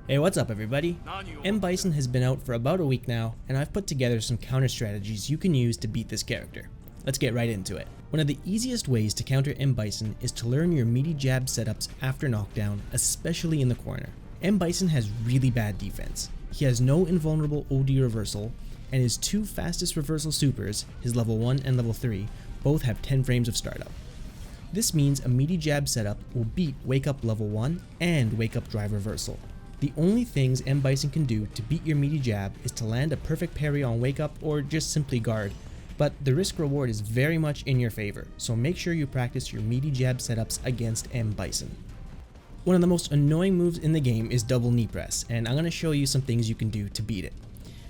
Hey, what's up everybody? Bison has been out for about a week now, and I've put together some counter strategies you can use to beat this character. Let's get right into it. One of the easiest ways to counter Bison is to learn your meaty jab setups after knockdown, especially in the corner. Bison has really bad defense. He has no invulnerable OD reversal, and his two fastest reversal supers, his level 1 and level 3, both have 10 frames of startup. This means a meaty jab setup will beat Wake Up level 1 and Wake Up drive reversal. The only things Bison can do to beat your meaty jab is to land a perfect parry on Wake Up or just simply guard, but the risk reward is very much in your favor, so make sure you practice your meaty jab setups against Bison. One of the most annoying moves in the game is double knee press, and I'm going to show you some things you can do to beat it.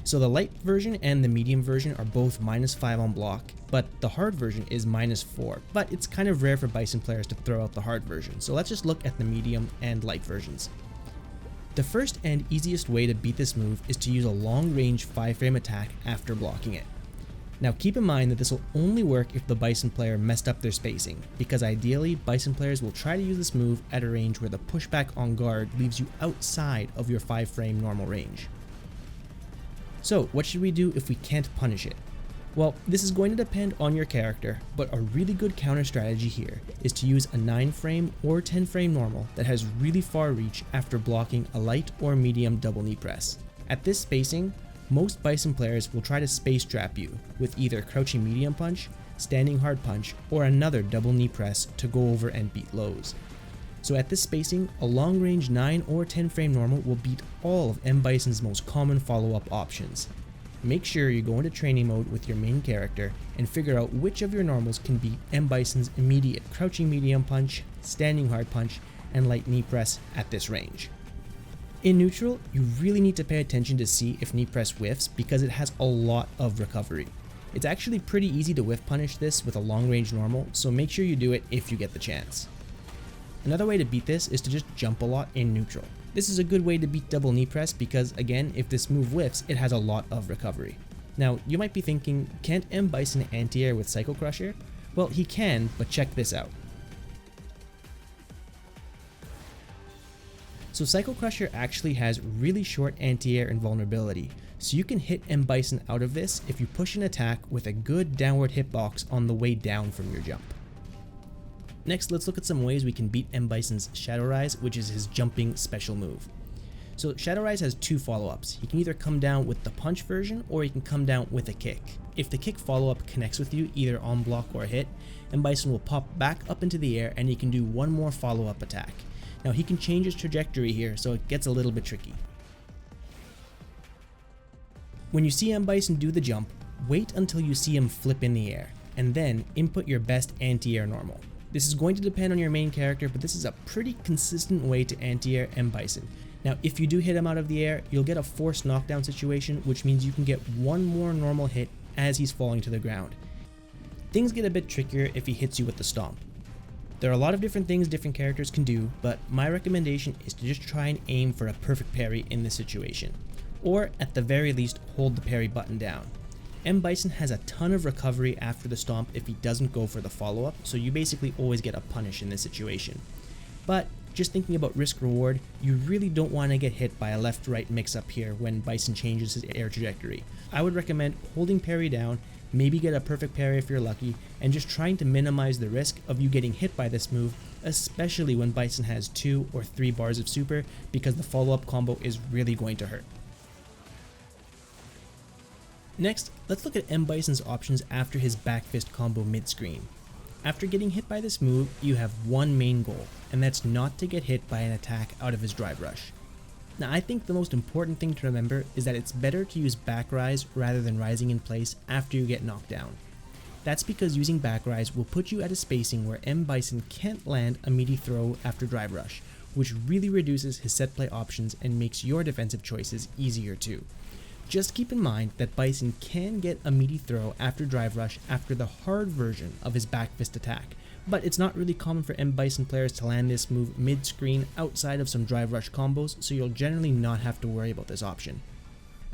So the light version and the medium version are both -5 on block, but the hard version is -4, but it's kind of rare for Bison players to throw out the hard version, so let's just look at the medium and light versions. The first and easiest way to beat this move is to use a long range 5-frame attack after blocking it. Now keep in mind that this will only work if the Bison player messed up their spacing, because ideally Bison players will try to use this move at a range where the pushback on guard leaves you outside of your 5-frame normal range. So what should we do if we can't punish it? Well, this is going to depend on your character, but a really good counter strategy here is to use a 9-frame or 10-frame normal that has really far reach after blocking a light or medium double knee press. At this spacing, most Bison players will try to space trap you with either crouching medium punch, standing hard punch, or another double knee press to go over and beat lows. So at this spacing, a long range 9 or 10-frame normal will beat all of Bison's most common follow-up options. Make sure you go into training mode with your main character and figure out which of your normals can beat Bison's immediate crouching medium punch, standing hard punch, and light knee press at this range. In neutral, you really need to pay attention to see if knee press whiffs because it has a lot of recovery. It's actually pretty easy to whiff punish this with a long range normal, so make sure you do it if you get the chance. Another way to beat this is to just jump a lot in neutral. This is a good way to beat double knee press because, again, if this move whiffs, it has a lot of recovery. Now, you might be thinking, can't Bison anti-air with Psycho Crusher? Well, he can, but check this out. So Psycho Crusher actually has really short anti-air invulnerability, so you can hit Bison out of this if you push an attack with a good downward hitbox on the way down from your jump. Next, let's look at some ways we can beat Bison's Shadow Rise, which is his jumping special move. So Shadow Rise has two follow-ups. He can either come down with the punch version, or he can come down with a kick. If the kick follow-up connects with you, either on block or hit, Bison will pop back up into the air and he can do one more follow-up attack. Now he can change his trajectory here, so it gets a little bit tricky. When you see Bison do the jump, wait until you see him flip in the air, and then input your best anti-air normal. This is going to depend on your main character, but this is a pretty consistent way to anti-air Bison. Now, if you do hit him out of the air, you'll get a forced knockdown situation, which means you can get one more normal hit as he's falling to the ground. Things get a bit trickier if he hits you with the stomp. There are a lot of different things different characters can do, but my recommendation is to just try and aim for a perfect parry in this situation. Or, at the very least, hold the parry button down. Bison has a ton of recovery after the stomp if he doesn't go for the follow-up, so you basically always get a punish in this situation. But just thinking about risk reward, you really don't want to get hit by a left-right mix-up here when Bison changes his air trajectory. I would recommend holding parry down, maybe get a perfect parry if you're lucky, and just trying to minimize the risk of you getting hit by this move, especially when Bison has 2 or 3 bars of super, because the follow-up combo is really going to hurt. Next, let's look at Bison's options after his back fist combo mid-screen. After getting hit by this move, you have one main goal, and that's not to get hit by an attack out of his drive rush. Now I think the most important thing to remember is that it's better to use back rise rather than rising in place after you get knocked down. That's because using back rise will put you at a spacing where Bison can't land a meaty throw after drive rush, which really reduces his set play options and makes your defensive choices easier too. Just keep in mind that Bison can get a meaty throw after drive rush after the hard version of his back fist attack, but it's not really common for Bison players to land this move mid-screen outside of some drive rush combos, so you'll generally not have to worry about this option.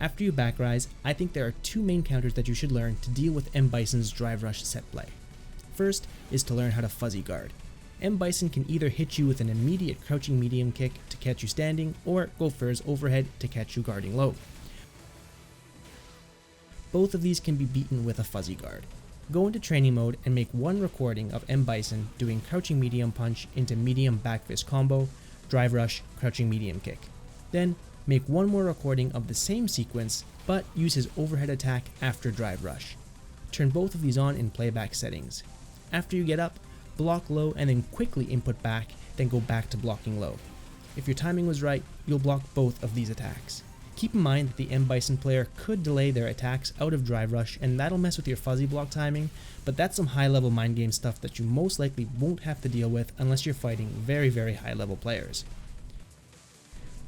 After you back rise, I think there are two main counters that you should learn to deal with Bison's drive rush set play. First is to learn how to fuzzy guard. Bison can either hit you with an immediate crouching medium kick to catch you standing, or go for his overhead to catch you guarding low. Both of these can be beaten with a fuzzy guard. Go into training mode and make one recording of Bison doing crouching medium punch into medium back fist combo, drive rush, crouching medium kick. Then make one more recording of the same sequence, but use his overhead attack after drive rush. Turn both of these on in playback settings. After you get up, block low and then quickly input back, then go back to blocking low. If your timing was right, you'll block both of these attacks. Keep in mind that the Bison player could delay their attacks out of drive rush, and that'll mess with your fuzzy block timing, but that's some high level mind game stuff that you most likely won't have to deal with unless you're fighting very high level players.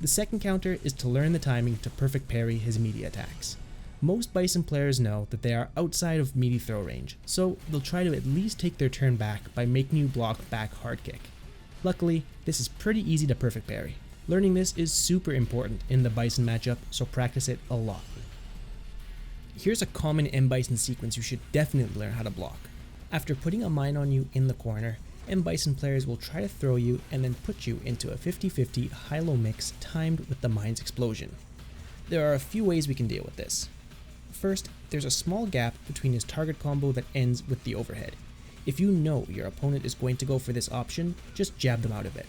The second counter is to learn the timing to perfect parry his meaty attacks. Most Bison players know that they are outside of meaty throw range, so they'll try to at least take their turn back by making you block back hard kick. Luckily, this is pretty easy to perfect parry. Learning this is super important in the Bison matchup, so practice it a lot. Here's a common Bison sequence you should definitely learn how to block. After putting a mine on you in the corner, Bison players will try to throw you and then put you into a 50-50 high-low mix timed with the mine's explosion. There are a few ways we can deal with this. First, there's a small gap between his target combo that ends with the overhead. If you know your opponent is going to go for this option, just jab them out of it.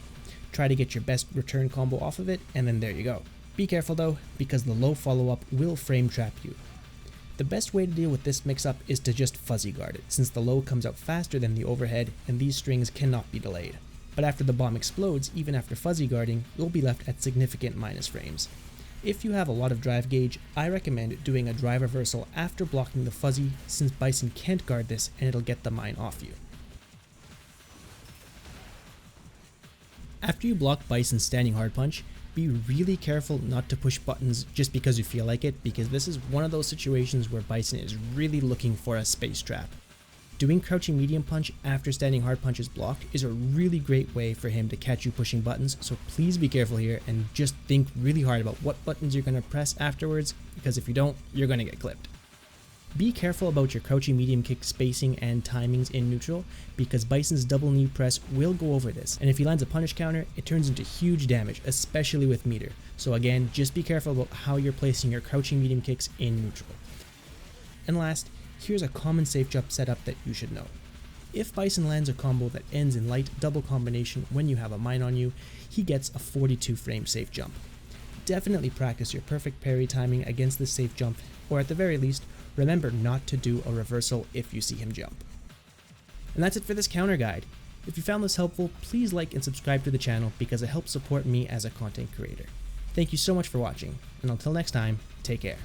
Try to get your best return combo off of it, and then there you go. Be careful though, because the low follow-up will frame trap you. The best way to deal with this mix-up is to just fuzzy guard it, since the low comes out faster than the overhead and these strings cannot be delayed. But after the bomb explodes, even after fuzzy guarding, you'll be left at significant minus frames. If you have a lot of drive gauge, I recommend doing a drive reversal after blocking the fuzzy, since Bison can't guard this and it'll get the mine off you. After you block Bison's standing hard punch, be really careful not to push buttons just because you feel like it, because this is one of those situations where Bison is really looking for a space trap. Doing crouching medium punch after standing hard punch is blocked is a really great way for him to catch you pushing buttons, so please be careful here and just think really hard about what buttons you're going to press afterwards, because if you don't, you're going to get clipped. Be careful about your crouching medium kick spacing and timings in neutral, because Bison's double knee press will go over this, and if he lands a punish counter, it turns into huge damage, especially with meter. So again, just be careful about how you're placing your crouching medium kicks in neutral. And last, here's a common safe jump setup that you should know. If Bison lands a combo that ends in light double combination when you have a mine on you, he gets a 42 frame safe jump. Definitely practice your perfect parry timing against this safe jump, or at the very least, remember not to do a reversal if you see him jump. And that's it for this counter guide. If you found this helpful, please like and subscribe to the channel because it helps support me as a content creator. Thank you so much for watching, and until next time, take care.